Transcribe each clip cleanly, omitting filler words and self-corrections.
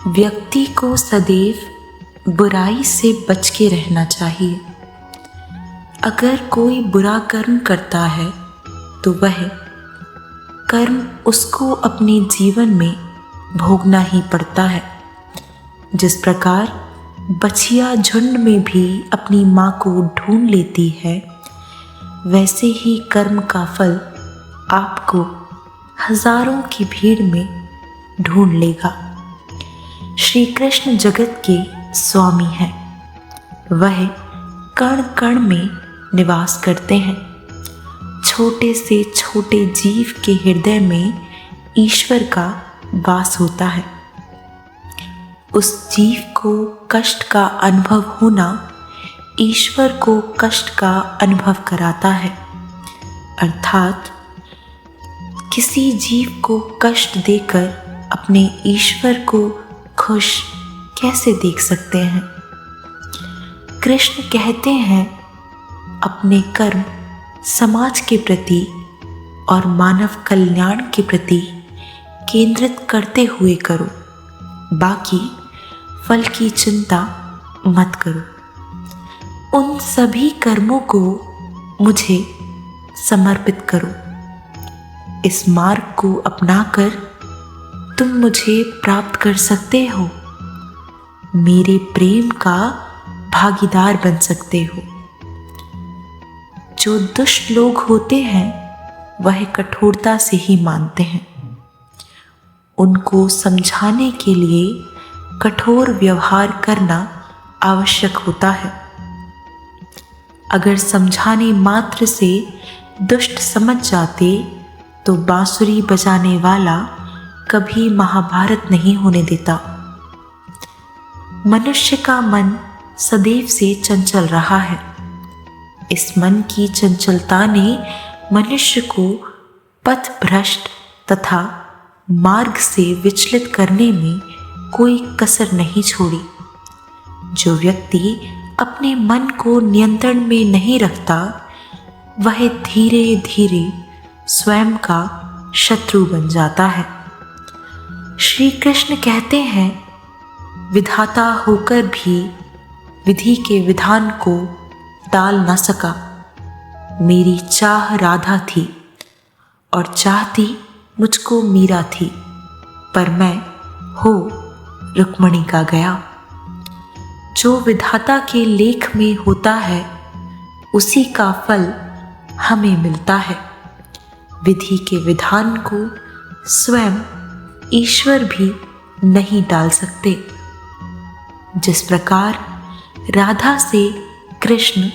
व्यक्ति को सदैव बुराई से बच के रहना चाहिए। अगर कोई बुरा कर्म करता है तो वह कर्म उसको अपने जीवन में भोगना ही पड़ता है। जिस प्रकार बछिया झुंड में भी अपनी माँ को ढूंढ लेती है, वैसे ही कर्म का फल आपको हजारों की भीड़ में ढूंढ लेगा। श्री कृष्ण जगत के स्वामी हैं। वह कण कण में निवास करते हैं। छोटे से छोटे जीव के हृदय में ईश्वर का वास होता है। उस जीव को कष्ट का अनुभव होना ईश्वर को कष्ट का अनुभव कराता है। अर्थात किसी जीव को कष्ट देकर अपने ईश्वर को खुश कैसे देख सकते हैं। कृष्ण कहते हैं, अपने कर्म समाज के प्रति और मानव कल्याण के प्रति केंद्रित करते हुए करो, बाकी फल की चिंता मत करो। उन सभी कर्मों को मुझे समर्पित करो। इस मार्ग को अपनाकर तुम मुझे प्राप्त कर सकते हो, मेरे प्रेम का भागीदार बन सकते हो। जो दुष्ट लोग होते हैं वह कठोरता से ही मानते हैं। उनको समझाने के लिए कठोर व्यवहार करना आवश्यक होता है। अगर समझाने मात्र से दुष्ट समझ जाते तो बांसुरी बजाने वाला कभी महाभारत नहीं होने देता। मनुष्य का मन सदैव से चंचल रहा है। इस मन की चंचलता ने मनुष्य को पथ भ्रष्ट तथा मार्ग से विचलित करने में कोई कसर नहीं छोड़ी। जो व्यक्ति अपने मन को नियंत्रण में नहीं रखता, वह धीरे धीरे स्वयं का शत्रु बन जाता है। श्री कृष्ण कहते हैं, विधाता होकर भी विधि के विधान को टाल न सका। मेरी चाह राधा थी और चाहती मुझको मीरा थी, पर मैं हो रुक्मणी का गया। जो विधाता के लेख में होता है उसी का फल हमें मिलता है। विधि के विधान को स्वयं ईश्वर भी नहीं डाल सकते। जिस प्रकार राधा से कृष्ण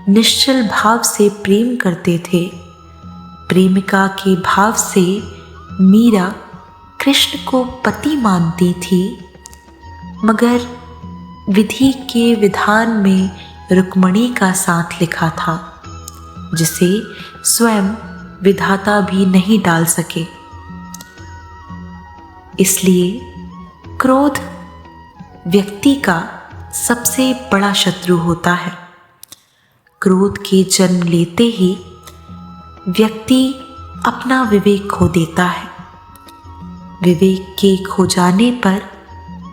निश्चल भाव से प्रेम करते थे, प्रेमिका के भाव से मीरा कृष्ण को पति मानती थी, मगर विधि के विधान में रुक्मणी का साथ लिखा था, जिसे स्वयं विधाता भी नहीं डाल सके। इसलिए क्रोध व्यक्ति का सबसे बड़ा शत्रु होता है। क्रोध के जन्म लेते ही व्यक्ति अपना विवेक खो देता है। विवेक के खो जाने पर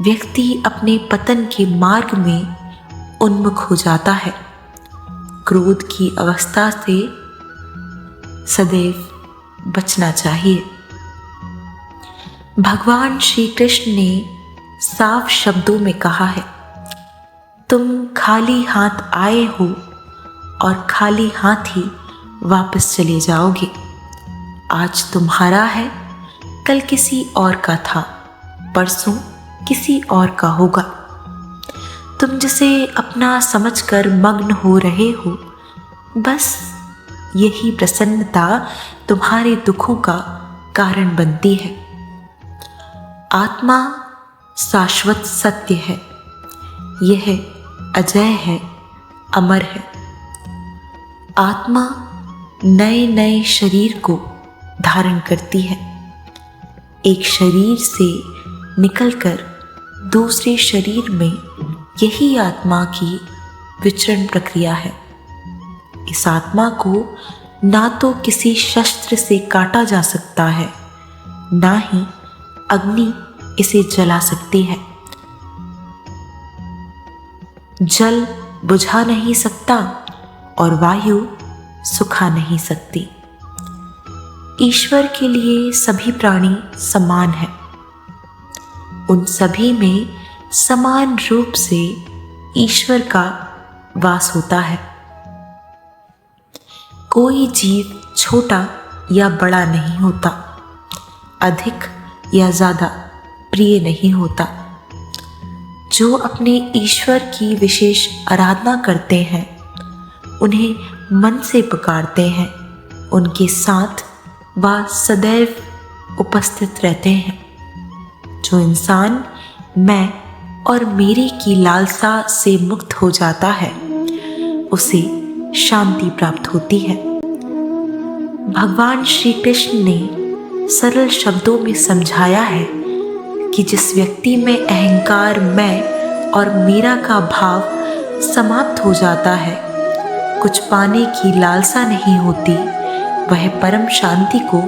व्यक्ति अपने पतन के मार्ग में उन्मुख हो जाता है। क्रोध की अवस्था से सदैव बचना चाहिए। भगवान श्री कृष्ण ने साफ शब्दों में कहा है, तुम खाली हाथ आए हो और खाली हाथ ही वापस चले जाओगे। आज तुम्हारा है, कल किसी और का था, परसों किसी और का होगा। तुम जिसे अपना समझकर मग्न हो रहे हो, बस यही प्रसन्नता तुम्हारे दुखों का कारण बनती है। आत्मा शाश्वत सत्य है, यह अजय है, अमर है। आत्मा नए नए शरीर को धारण करती है। एक शरीर से निकलकर दूसरे शरीर में यही आत्मा की विचरण प्रक्रिया है। इस आत्मा को ना तो किसी शस्त्र से काटा जा सकता है, ना ही अग्नि इसे जला सकती है। जल बुझा नहीं सकता और वायु सुखा नहीं सकती। ईश्वर के लिए सभी प्राणी समान हैं। उन सभी में समान रूप से ईश्वर का वास होता है। कोई जीव छोटा या बड़ा नहीं होता, अधिक या ज़्यादा प्रिय नहीं होता। जो अपने ईश्वर की विशेष आराधना करते हैं, उन्हें मन से पुकारते हैं, उनके साथ वह सदैव उपस्थित रहते हैं। जो इंसान मैं और मेरे की लालसा से मुक्त हो जाता है, उसे शांति प्राप्त होती है। भगवान श्री कृष्ण ने सरल शब्दों में समझाया है कि जिस व्यक्ति में अहंकार, मैं और मेरा का भाव समाप्त हो जाता है, कुछ पाने की लालसा नहीं होती, वह परम शांति को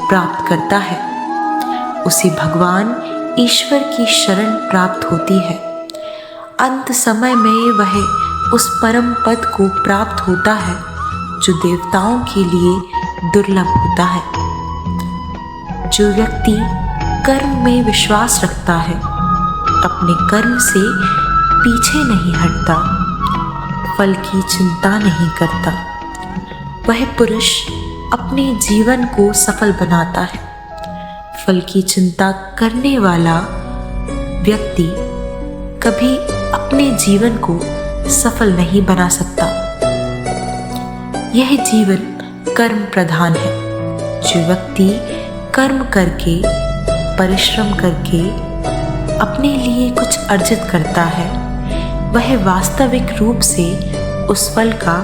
प्राप्त करता है। उसे भगवान ईश्वर की शरण प्राप्त होती है। अंत समय में वह उस परम पद को प्राप्त होता है जो देवताओं के लिए दुर्लभ होता है। जो व्यक्ति कर्म में विश्वास रखता है, अपने कर्म से पीछे नहीं हटता, फल की चिंता नहीं करता, वह पुरुष अपने जीवन को सफल बनाता है। फल की चिंता करने वाला व्यक्ति कभी अपने जीवन को सफल नहीं बना सकता। यह जीवन कर्म प्रधान है। जो व्यक्ति कर्म करके, परिश्रम करके अपने लिए कुछ अर्जित करता है, वह वास्तविक रूप से उस फल का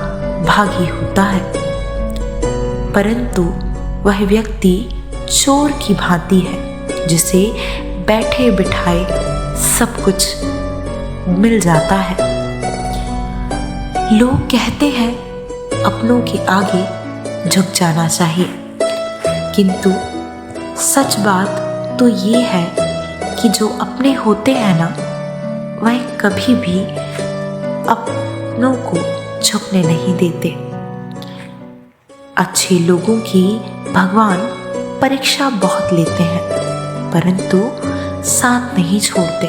भागी होता है। परंतु वह व्यक्ति चोर की भांति है, जिसे बैठे बिठाए सब कुछ मिल जाता है। लोग कहते हैं अपनों के आगे झुक जाना चाहिए, किंतु सच बात तो ये है कि जो अपने होते हैं ना, वह कभी भी अपनों को झुकने नहीं देते। अच्छे लोगों की भगवान परीक्षा बहुत लेते हैं, परंतु साथ नहीं छोड़ते,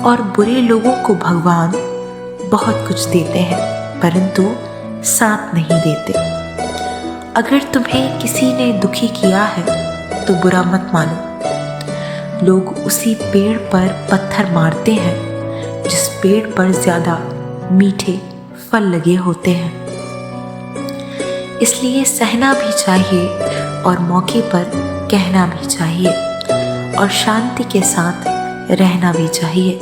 और बुरे लोगों को भगवान बहुत कुछ देते हैं, परंतु साथ नहीं देते। अगर तुम्हें किसी ने दुखी किया है तो बुरा मत मानो। लोग उसी पेड़ पर पत्थर मारते हैं जिस पेड़ पर ज्यादा मीठे फल लगे होते हैं। इसलिए सहना भी चाहिए और मौके पर कहना भी चाहिए, और शांति के साथ रहना भी चाहिए।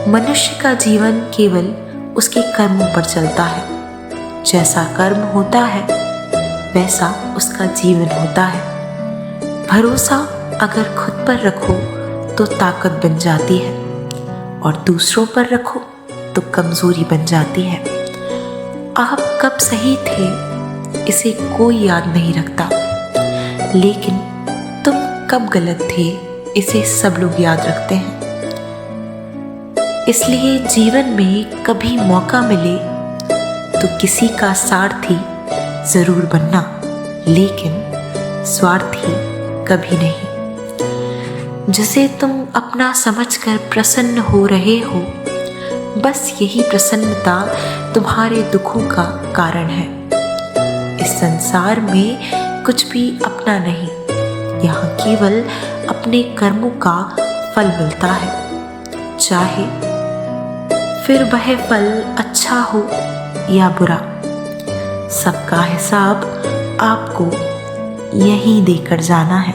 मनुष्य का जीवन केवल उसके कर्मों पर चलता है। जैसा कर्म होता है वैसा उसका जीवन होता है। भरोसा अगर खुद पर रखो तो ताकत बन जाती है, और दूसरों पर रखो तो कमजोरी बन जाती है। आप कब सही थे इसे कोई याद नहीं रखता, लेकिन तुम कब गलत थे इसे सब लोग याद रखते हैं। इसलिए जीवन में कभी मौका मिले तो किसी का सारथी जरूर बनना, लेकिन स्वार्थी कभी नहीं। जिसे तुम अपना समझकर प्रसन्न हो रहे हो, बस यही प्रसन्नता तुम्हारे दुखों का कारण है। इस संसार में कुछ भी अपना नहीं, यहाँ केवल अपने कर्मों का फल मिलता है। चाहे फिर वह फल अच्छा हो या बुरा, सबका हिसाब आपको यहीं देकर जाना है।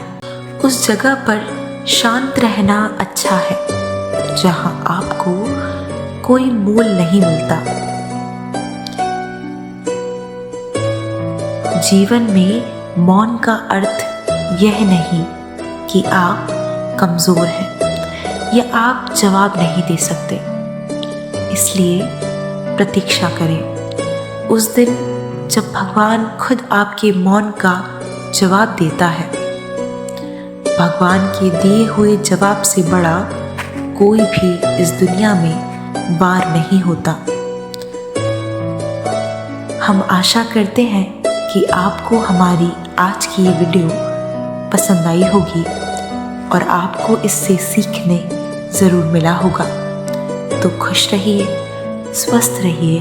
उस जगह पर शांत रहना अच्छा है जहां आपको कोई मोल नहीं मिलता। जीवन में मौन का अर्थ यह नहीं कि आप कमजोर हैं या आप जवाब नहीं दे सकते। इसलिए प्रतीक्षा करें उस दिन जब भगवान खुद आपके मौन का जवाब देता है। भगवान के दिए हुए जवाब से बड़ा कोई भी इस दुनिया में बार नहीं होता। हम आशा करते हैं कि आपको हमारी आज की ये वीडियो पसंद आई होगी और आपको इससे सीखने ज़रूर मिला होगा। तो खुश रहिए, स्वस्थ रहिए